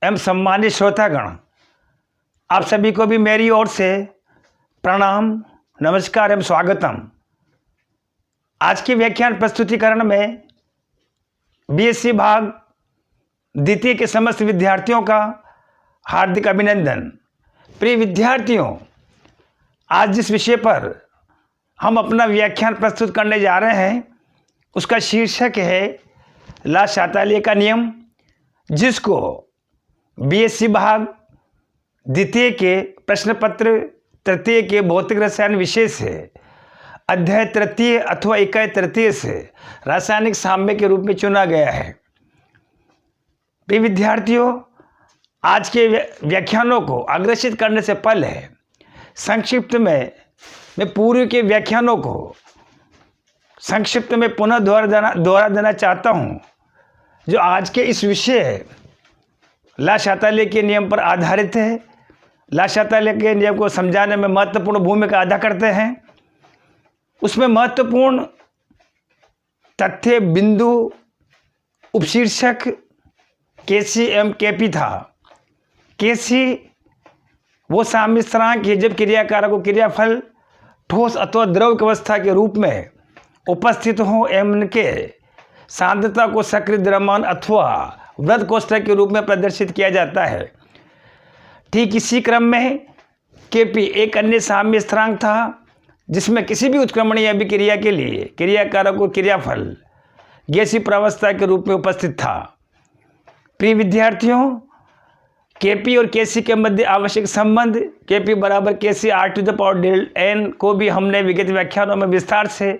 एवं सम्मानित श्रोतागण, आप सभी को भी मेरी ओर से प्रणाम, नमस्कार एवं स्वागतम। आज के व्याख्यान प्रस्तुतिकरण में बीएससी भाग द्वितीय के समस्त विद्यार्थियों का हार्दिक अभिनंदन। प्रिय विद्यार्थियों, आज जिस विषय पर हम अपना व्याख्यान प्रस्तुत करने जा रहे हैं उसका शीर्षक है ला शातालिए का नियम, जिसको बीएससी भाग द्वितीय के प्रश्न पत्र तृतीय के भौतिक रसायन विषय से अध्याय तृतीय अथवा इकाई तृतीय से रासायनिक साम्य के रूप में चुना गया है। प्रिय विद्यार्थियों, आज के व्याख्यानों को अग्रसित करने से पहले संक्षिप्त में मैं पूर्व के व्याख्यानों को संक्षिप्त में पुनः दोहरा देना चाहता हूं, जो आज के इस विषय ला शातालिए के नियम पर आधारित है। ला शातालिए के नियम को समझाने में महत्वपूर्ण भूमिका अदा करते हैं। उसमें महत्वपूर्ण तथ्य, बिंदु, उपशीर्षक केसी एवं केपी था। केसी वो साम्य स्थिरांक है जब क्रियाकारक को क्रियाफल ठोस अथवा द्रव की अवस्था के रूप में उपस्थित हो एवं उनके सांद्रता को सक्रिय द्रव्यमान अथवा वृत्त कोष्ठक के रूप में प्रदर्शित किया जाता है। ठीक इसी क्रम में केपी एक अन्य साम्य स्थिरांक था जिसमें किसी भी उत्क्रमणीय अभिक्रिया के लिए क्रियाकारक को क्रियाफल गैसीय प्रावस्था के रूप में उपस्थित था। प्रिय विद्यार्थियों, केपी और केसी के मध्य आवश्यक संबंध केपी बराबर KC R to the power del N को भी हमने विगत व्याख्यानों में विस्तार से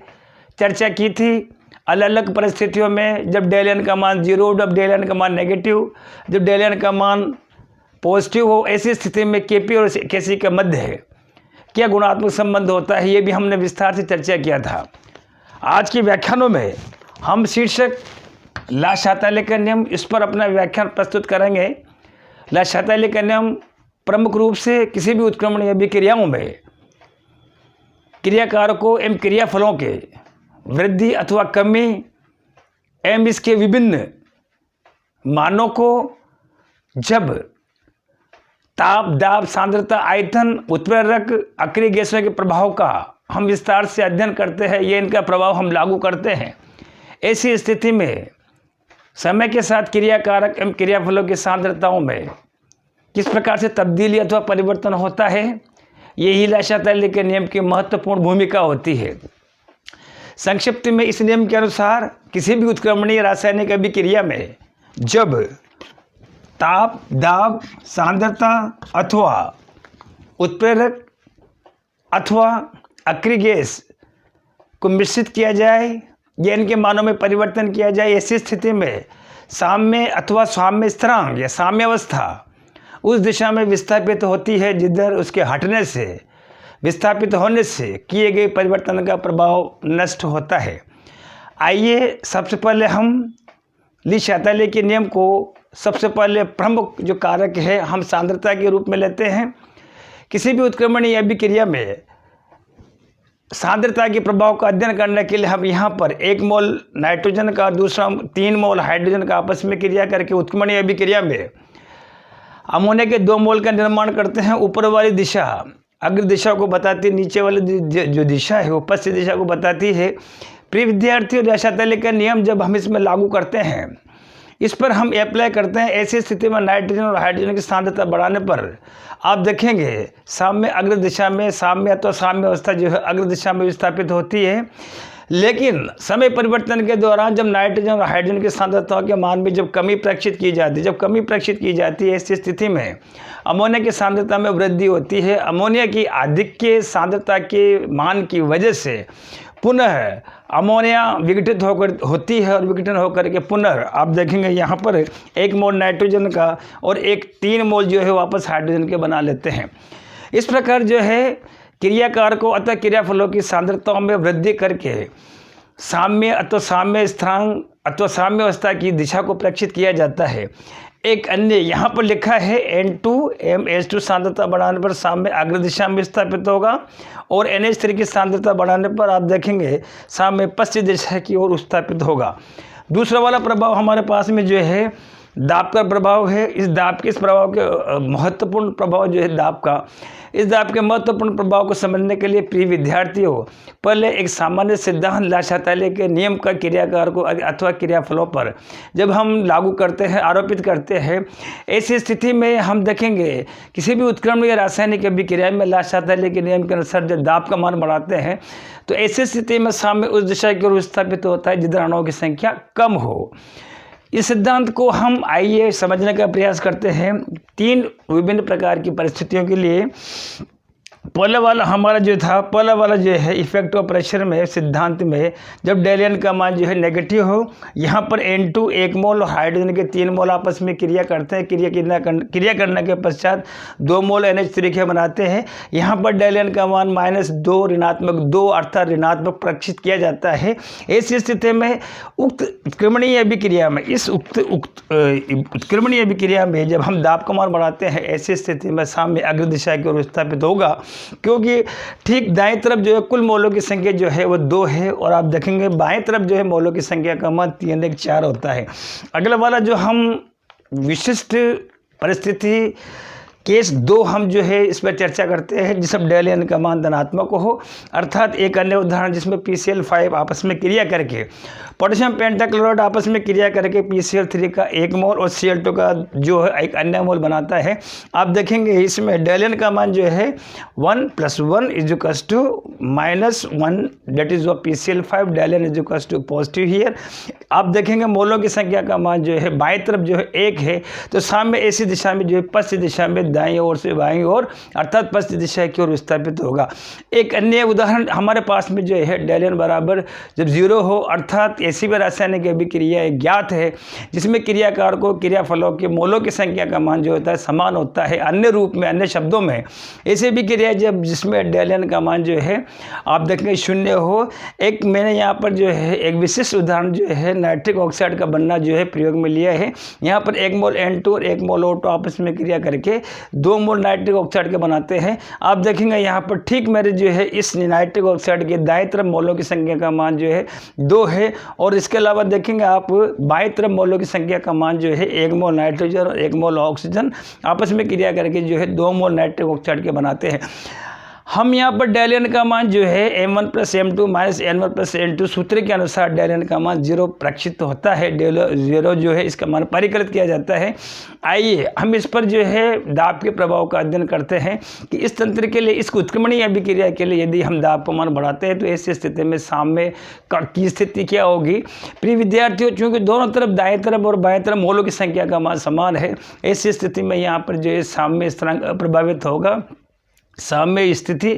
चर्चा की थी। अलग अलग परिस्थितियों में जब डेल एन का मान 0, जब डेल एन का मान नेगेटिव, जब डेल एन का मान पॉजिटिव हो, ऐसी स्थिति में केपी और केसी के मध्य क्या गुणात्मक संबंध होता है, ये भी हमने विस्तार से चर्चा किया था। आज के व्याख्यानों में हम शीर्षक ला शातालिए का नियम, इस पर अपना व्याख्यान प्रस्तुत करेंगे। ला शातालिए का नियम प्रमुख रूप से किसी भी उत्क्रमणीय अभिक्रियाओं में क्रियाकारकों एवं क्रियाफलों के वृद्धि अथवा कमी एवं इसके विभिन्न मानों को जब ताप, दाब, सांद्रता, आयतन, उत्प्रेरक, अक्रिय गैसों के प्रभाव का हम विस्तार से अध्ययन करते हैं, ये इनका प्रभाव हम लागू करते हैं। ऐसी स्थिति में समय के साथ क्रियाकारक एवं क्रियाफलों की सांद्रताओं में किस प्रकार से तब्दीली अथवा परिवर्तन होता है, यही ला शातालिए के नियम की महत्वपूर्ण भूमिका होती है। संक्षिप्त में इस नियम के अनुसार किसी भी उत्क्रमणीय रासायनिक अभिक्रिया में जब ताप, दाब, सांद्रता अथवा उत्प्रेरक अथवा अक्रिय गैस को मिश्रित किया जाए या इनके मानों में परिवर्तन किया जाए, ऐसी स्थिति में साम्य अथवा साम्य स्थिरांक या साम्य अवस्था उस दिशा में विस्थापित होती है जिधर उसके हटने से, विस्थापित होने से किए गए परिवर्तन का प्रभाव नष्ट होता है। आइए सबसे पहले हम ला शातालिए के नियम को सबसे पहले प्रमुख जो कारक है हम सांद्रता के रूप में लेते हैं। किसी भी उत्क्रमणीय अभिक्रिया में सांद्रता के प्रभाव का अध्ययन करने के लिए हम यहाँ पर 1 मोल नाइट्रोजन का दूसरा 3 मोल हाइड्रोजन का आपस में क्रिया करके उत्क्रमणीय अभिक्रिया में अमोनिया के 2 मोल का निर्माण करते हैं। ऊपर वाली दिशा अग्र दिशा को बताती है, नीचे वाली जो दिशा है वो पश्चिम दिशा को बताती है। प्रिय विद्यार्थियों, ला शातालिए का नियम जब हम इसमें लागू करते हैं, इस पर हम अप्लाई करते हैं, ऐसी स्थिति में नाइट्रोजन और हाइड्रोजन की सांद्रता बढ़ाने पर आप देखेंगे साम्य अग्र दिशा में साम्य तो साम्य अवस्था जो है अग्र दिशा में विस्थापित होती है। लेकिन समय परिवर्तन के दौरान जब नाइट्रोजन और हाइड्रोजन की सांद्रता के मान में जब कमी प्रेक्षित की जाती है, ऐसी स्थिति में अमोनिया की सांद्रता में वृद्धि होती है। अमोनिया की आधिक्य सांद्रता के मान की वजह से पुनः अमोनिया विघटित होकर होती है और विघटन होकर के पुनः आप देखेंगे यहाँ पर 1 मोल नाइट्रोजन का और 3 मोल जो है वापस हाइड्रोजन के बना लेते हैं। इस प्रकार जो है क्रियाकारकों अथवा क्रियाफलों की सांद्रताओं में वृद्धि करके साम्य अथवा साम्य स्थिरांक अथवा साम्य अवस्था की दिशा को प्रेक्षित किया जाता है। एक अन्य यहाँ पर लिखा है N2 MH2 सांद्रता बढ़ाने पर साम्य अग्र दिशा में विस्थापित होगा और NH3 की सांद्रता बढ़ाने पर आप देखेंगे साम्य पश्चिम दिशा की ओर विस्थापित होगा। दूसरा वाला प्रभाव हमारे पास में जो है दाब का प्रभाव है। इस प्रभाव के महत्वपूर्ण प्रभाव जो है दाब का, इस दाब के महत्वपूर्ण प्रभाव को समझने के लिए प्रिय विद्यार्थियों, पहले एक सामान्य सिद्धांत ला शताले के नियम का क्रियाकार को अथवा क्रियाफलों पर जब हम लागू करते हैं, आरोपित करते हैं, ऐसी स्थिति में हम देखेंगे किसी भी उत्क्रमण या रासायनिक अभिक्रिया में ला शताले के नियम के अनुसार जब दाब का मान बढ़ाते हैं तो ऐसी स्थिति में साम्य उस दिशा की ओर विस्थापित होता है जिधर अणुओं की संख्या कम हो। इस सिद्धांत को हम आइए समझने का प्रयास करते हैं 3 विभिन्न प्रकार की परिस्थितियों के लिए। पहला वाला जो है इफेक्ट ऑफ प्रेशर में, सिद्धांत में जब डेल एन का मान जो है नेगेटिव हो, यहाँ पर N2 1 मोल और हाइड्रोजन के 3 मोल आपस में क्रिया करते हैं। क्रिया करने के पश्चात 2 मोल NH3 के बनाते हैं। यहाँ पर डेल एन का मान -2 ऋणात्मक 2 अर्थात ऋणात्मक प्रक्षित किया जाता है। ऐसी स्थिति में उक्त उत्क्रमणीय अभिक्रिया में उत्क्रमणीय अभिक्रिया में जब हम दाब का मान बढ़ाते हैं, ऐसी स्थिति में साम्य अग्र दिशा की ओर विस्थापित होगा, क्योंकि ठीक दाएं तरफ जो है कुल मोलों की संख्या जो है वो 2 है और आप देखेंगे बाएं तरफ जो है मोलों की संख्या का मान 3-1-4 होता है। अगला वाला जो हम विशिष्ट परिस्थिति केस 2 हम जो है इस पर चर्चा करते हैं जिसमें डेल एन का मान धनात्मक हो, अर्थात एक अन्य उदाहरण जिसमें PCl5 आपस में क्रिया करके पोटेशियम पेंटाक्लोराइड आपस में क्रिया करके PCl3 का 1 मोल और Cl2 का जो है एक अन्य मोल बनाता है। आप देखेंगे इसमें डेल एन का मान जो है 1 + 1 = -1 that is PCl5 del n = positive here. आप देखेंगे मोलों की संख्या का मान जो है बाएं तरफ जो है 1 है, तो सामने ऐसी दिशा में जो है पश्चिम दिशा में दाईं ओर से बाईं ओर अर्थात पश्चिम दिशा की ओर विस्थापित होगा। एक अन्य उदाहरण हमारे पास में जो है डेल एन बराबर जब 0 हो, अर्थात ऐसी भी रासायनिक अभिक्रिया ज्ञात है जिसमें क्रियाकार को क्रियाफलों के मोलों की संख्या का मान जो होता है समान होता है। अन्य रूप में, अन्य शब्दों में ऐसी भी क्रिया जब जिसमें डेल एन का मान जो है आप देखेंगे 0 हो। एक मैंने यहाँ पर जो है एक विशिष्ट उदाहरण जो है नाइट्रिक ऑक्साइड का बनना जो है प्रयोग में लिया है। यहाँ पर 1 मोल N2 और 1 मोल O2 आपस में क्रिया करके 2 मोल नाइट्रिक ऑक्साइड के बनाते हैं। आप देखेंगे यहाँ पर ठीक मेरे जो है इस नाइट्रिक ऑक्साइड के दाएं तरफ मोलों की संख्या का मान जो है 2 है और इसके अलावा देखेंगे आप बाएं तरफ मोलों की संख्या का मान जो है 1 मोल नाइट्रोजन और 1 मोल ऑक्सीजन आपस में क्रिया करके जो है 2 मोल नाइट्रिक ऑक्साइड के बनाते हैं। हम यहाँ पर डेल एन का मान जो है m1 + m2 - n1 + n2 सूत्र के अनुसार डेल एन का मान 0 प्रक्षित होता है। डेल 0 जो है इसका मान परिकलित किया जाता है। आइए हम इस पर जो है दाब के प्रभाव का अध्ययन करते हैं कि इस तंत्र के लिए, इस उत्क्रमणीय अभिक्रिया के लिए यदि हम दाब का मान बढ़ाते हैं तो ऐसी स्थिति में साम्य की स्थिति क्या होगी। प्रिय विद्यार्थियों, चूँकि दोनों तरफ दाएं तरफ और बाएं तरफ मोलों की संख्या का मान समान है, ऐसी स्थिति में यहाँ पर जो है साम्य स्थिरांक अप्रभावित होगा। साम्य स्थिति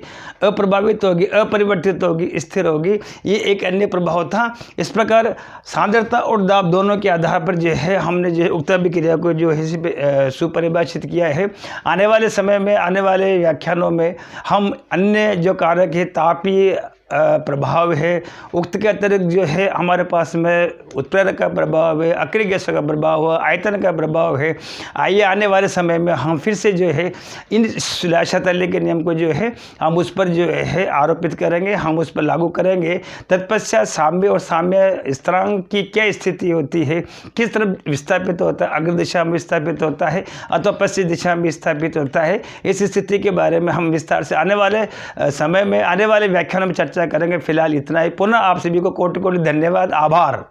अप्रभावित होगी, अपरिवर्तित होगी, स्थिर होगी। ये एक अन्य प्रभाव था। इस प्रकार सांद्रता और दाब दोनों के आधार पर जो है हमने जो है उक्त अभिक्रिया को जो है सुपरिभाषित किया है। आने वाले समय में, आने वाले व्याख्यानों में हम अन्य जो कारक है, तापीय प्रभाव है, उक्त के अतिरिक्त जो है हमारे पास में उत्प्रेरक का प्रभाव है, अक्रिय गैसों का प्रभाव है, आयतन का प्रभाव है। आइए आने वाले समय में हम फिर से जो है इन शताले के नियम को जो है हम उस पर जो है आरोपित करेंगे, हम उस पर लागू करेंगे। तत्पश्चात साम्य और साम्य स्थिरांक की क्या स्थिति होती है, किस तरफ विस्थापित होता है, अग्र दिशा में विस्थापित होता है अथवा पश्चिम दिशा में विस्थापित होता है, इस स्थिति के बारे में हम विस्तार से आने वाले समय में, आने वाले व्याख्यानों में चर्चा करेंगे। फिलहाल इतना ही। पुनः आप सभी को कोटि कोटि धन्यवाद, आभार।